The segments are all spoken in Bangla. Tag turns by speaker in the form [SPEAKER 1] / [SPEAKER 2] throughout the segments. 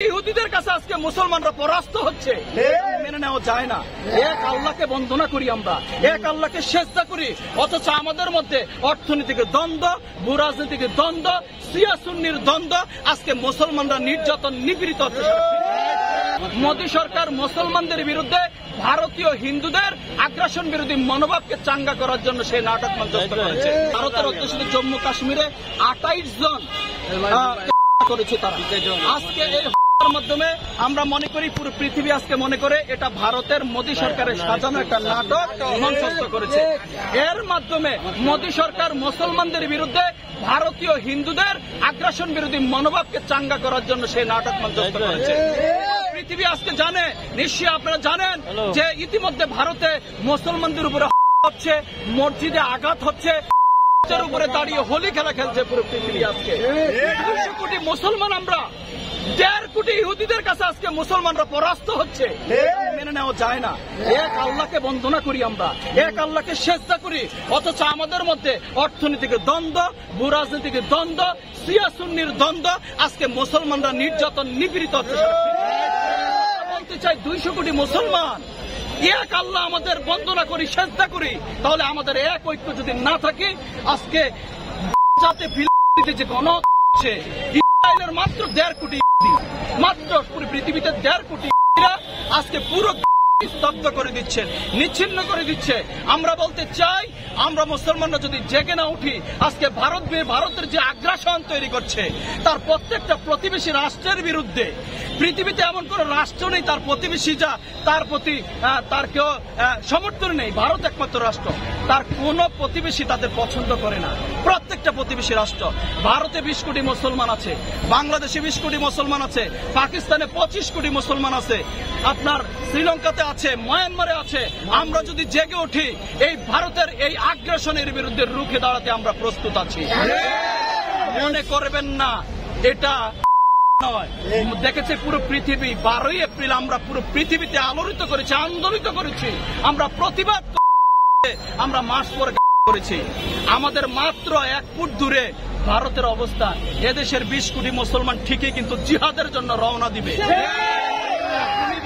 [SPEAKER 1] ইহুদিদের কাছে আজকে মুসলমানরা পরাস্ত হচ্ছে, মেনে নেওয়া যায় না। এক আল্লাহকে বন্দনা করি আমরা, এক আল্লাহকে সেজদা করি, অথচ আমাদের মধ্যে অর্থনৈতিক দ্বন্দ্ব, ভূরাজনৈতিক দ্বন্দ্ব, শিয়া সুন্নির দ্বন্দ্ব, আজকে মুসলমানরা নির্যাতন নিপীড়িত হচ্ছে। মোদী সরকার মুসলমানদের বিরুদ্ধে ভারতীয় হিন্দুদের আগ্রাসন বিরোধী মনোভাবকে চাঙ্গা করার জন্য সেই নাটক মঞ্চস্থ করেছে। ভারতের অধ্যুষিত জম্মু কাশ্মীরে 28 জন করেছে তারা। আজকে এই মাধ্যমে আমরা মনে করি পুরো পৃথিবী আজকে মনে করে এটা ভারতের মোদী সরকারের সাজানো একটা নাটক মঞ্চস্থ করেছে। এর মাধ্যমে মোদী সরকার মুসলমানদের বিরুদ্ধে ভারতীয় হিন্দুদের আগ্রাসন বিরোধী মনোভাবকে চাঙ্গা করার জন্য সেই নাটক মঞ্চস্থ করেছে। পৃথিবী আজকে জানে, নিশ্চয়ই আপনারা জানেন যে ইতিমধ্যে ভারতে মুসলমানদের উপরে হচ্ছে, মসজিদে আঘাত হচ্ছে, উপরে দাঁড়িয়ে হোলি খেলা খেলছে পুরো পৃথিবী। আজকে 200 কোটি মুসলমান, আমরা 1.5 কোটি ইহুদিদের কাছে আজকে মুসলমানরা পরাস্ত হচ্ছে, মেনে নেওয়া যায় না। এক আল্লাহকে বন্দনা করি আমরা, এক আল্লাহকে সেজদা করি, অথচ আমাদের মধ্যে অর্থনৈতিক দ্বন্দ্ব, ভূরাজনৈতিক দ্বন্দ্ব, শিয়া সুন্নির দ্বন্দ্ব, আজকে মুসলমানরা নির্যাতন নিপীড়িত হচ্ছে। বলতে চাই 200 কোটি মুসলমান এক আল্লাহ আমাদের বন্দনা করি, সেজদা করি, তাহলে আমাদের এক ঐক্য যদি না থাকে, আজকে যাতে যে গণ ইসরায়েলের মাত্র 1.5 কোটি, মাত্র পুরো পৃথিবীতে 1.5 কোটি আজকে পুরো স্তব্ধ করে দিচ্ছে, নিচ্ছিন্ন করে দিচ্ছে। আমরা বলতে চাই, আমরা মুসলমানরা যদি জেগে না উঠি, আজকে ভারতের যে আগ্রাসন তৈরি করছে তার প্রত্যেকটা প্রতিবেশী রাষ্ট্রের বিরুদ্ধে, পৃথিবীতে এমন কোন রাষ্ট্র নেই তার প্রতিবেশী যা তার প্রতি তার কেউ সমর্থন নেই। ভারত একমাত্র রাষ্ট্র, তার কোন প্রতিবেশী তাদের পছন্দ করে না। প্রত্যেকটা প্রতিবেশী রাষ্ট্র, ভারতে 20 কোটি মুসলমান আছে, বাংলাদেশে 20 কোটি মুসলমান আছে, পাকিস্তানে 25 কোটি মুসলমান আছে, আপনার শ্রীলঙ্কাতে আছে, মায়ানমারে আছে। আমরা যদি জেগে উঠি, এই ভারতের এই আগ্রাসনের বিরুদ্ধে রুখে দাঁড়াতে আমরা প্রস্তুত আছি। মনে করবেন না এটা নয়, দেখেছে পুরো পৃথিবী। 12ই এপ্রিল আমরা পুরো পৃথিবীতে আলোড়িত করেছি, আন্দোলিত করেছি, আমরা প্রতিবাদ আমরা মার্চ করেছি। আমাদের মাত্র 1 ফুট দূরে ভারতের অবস্থান। এদেশের 20 কোটি মুসলমান ঠিকই কিন্তু জিহাদের জন্য রওনা দিবে।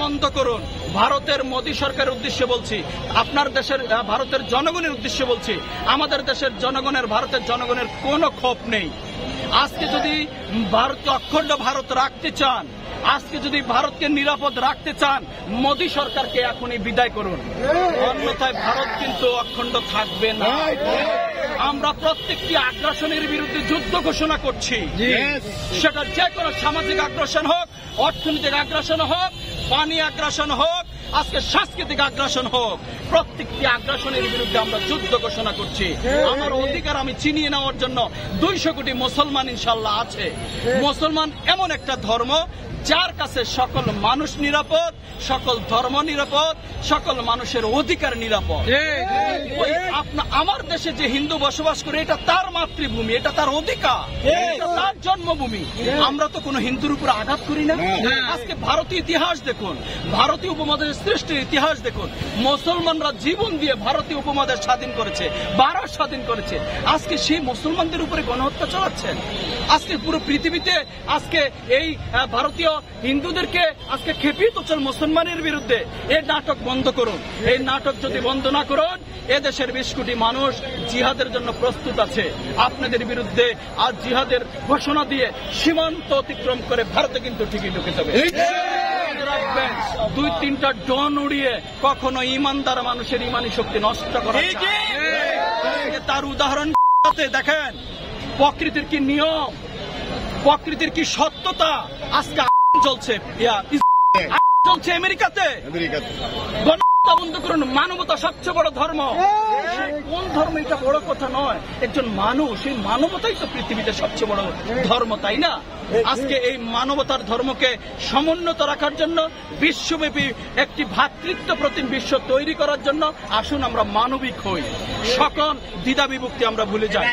[SPEAKER 1] বন্ধ করুন। ভারতের মোদী সরকারের উদ্দেশ্যে বলছি, আপনার দেশের ভারতের জনগণের উদ্দেশ্যে বলছি, আমাদের দেশের জনগণের, ভারতের জনগণের কোনো ক্ষোভ নেই। আজকে যদি ভারতকে অখণ্ড ভারত রাখতে চান, আজকে যদি ভারতকে নিরাপদ রাখতে চান, মোদী সরকারকে এখনই বিদায় করুন, অন্যথায় ভারত কিন্তু অখণ্ড থাকবে না। আমরা প্রত্যেকটি আগ্রাসনের বিরুদ্ধে যুদ্ধ ঘোষণা করছি, সেটা যে কোনো সামাজিক আগ্রাসন হোক, অর্থনৈতিক আগ্রাসন হোক, পানি আগ্রাসন হোক, আজকে সাংস্কৃতিক আগ্রাসন হোক, প্রত্যেকটি আগ্রাসনের বিরুদ্ধে আমরা যুদ্ধ ঘোষণা করছি। আমার অধিকার আমি ছিনিয়ে নেওয়ার জন্য 200 কোটি মুসলমান ইনশাল্লাহ আছে। মুসলমান এমন একটা ধর্ম যার কাছে সকল মানুষ নিরাপদ, সকল ধর্ম নিরাপদ, সকল মানুষের অধিকার নিরাপদ। আমার দেশে যে হিন্দু বসবাস করে, এটা তার মাতৃভূমি, এটা তার অধিকার, এটা তার জন্মভূমি। আমরা তো কোনো হিন্দুর উপর আঘাত করি না। আজকে ভারতীয় ইতিহাস দেখুন, ভারতীয় উপমহাদেশের সৃষ্টির ইতিহাস দেখুন, মুসলমানরা জীবন দিয়ে ভারতীয় উপমহাদেশ স্বাধীন করেছে, ভারত স্বাধীন করেছে। আজকে সেই মুসলমানদের উপরে গণহত্যা চালাচ্ছেন। আজকে পুরো পৃথিবীতে আজকে এই ভারতীয় হিন্দুদেরকে আজকে খেপিয়ে তুলছেন মুসলমানের বিরুদ্ধে। এই নাটক বন্ধ করুন। এই নাটক যদি বন্ধ না করুন, এদেশের 20 কোটি মানুষ জিহাদের জন্য প্রস্তুত আছে। আপনাদের বিরুদ্ধে আজ জিহাদের ঘোষণা দিয়ে সীমান্ত অতিক্রম করে ভারতে কিন্তু ঠিকই ঢুকে যাবে। রাখবেন, 2-3টা ড্রোন উড়িয়ে কখনো ইমানদার মানুষের ইমানি শক্তি নষ্ট করা তার উদাহরণ দেখেন। প্রকৃতির কি নিয়ম, প্রকৃতির কি সত্যতা। আজকে চলছে চলছে আমেরিকাতে। গণহত্যা বন্ধ করুন। মানবতা সবচেয়ে বড় ধর্ম। কোন ধর্ম এটা বড় কথা নয়, একজন মানুষ, এই মানবতাই তো পৃথিবীতে সবচেয়ে বড় ধর্ম, তাই না? আজকে এই মানবতার ধর্মকে সমুন্নত রাখার জন্য, বিশ্বব্যাপী একটি ভ্রাতৃত্ব প্রতিম বিশ্ব তৈরি করার জন্য আসুন আমরা মানবিক হই, সকল দ্বিধা বিভক্তি আমরা ভুলে যাই।